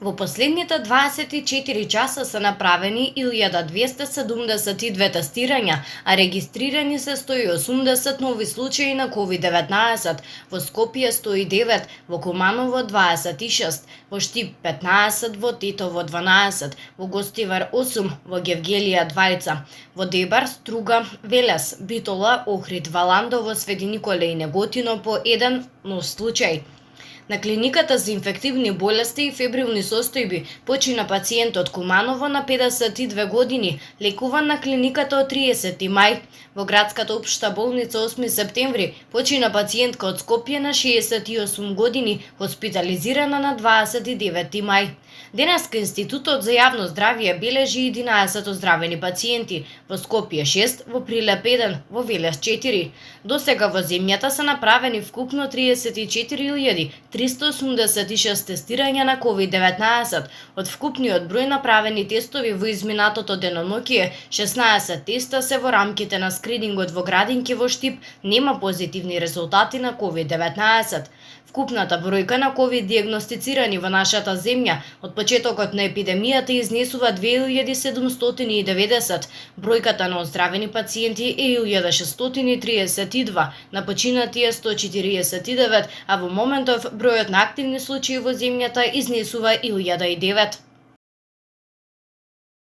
Во последните 24 часа се направени 1272 тестирања, а регистрирани се 180 нови случаи на COVID-19, во Скопје 109, во Куманово 26, во Штип 15, во Тетово 12, во Гостивар 8, во Гевгелија 2, во Дебар, Струга, Велес, Битола, Охрид, Валандово, Свети Николе и Неготино по еден нов случај. На клиниката за инфективни болести и фебрилни состојби почина пациент од Куманово на 52 години, лекуван на клиниката од 30 мај. Во градската општа болница 8 септември почина пациентка од Скопје на 68 години, хоспитализирана на 29 мај. Денеска Институтот за јавно здравје бележи 11 оздравени пациенти, во Скопје 6, во Прилеп 1, во Велес 4. Досега во земјата се направени вкупно 34.386 тестирања на COVID-19. Од вкупниот број направени тестови во изминатото деноноќие, 16 теста се во рамките на скринингот во градинки во Штип, нема позитивни резултати на COVID-19. Вкупната бројка на ковид диагностицирани во нашата земја од почетокот на епидемијата изнесува 2790. Бројката на оздравени пациенти е 1632, на починати е 149, а во моментов бројот на активни случаи во земјата изнесува 1009.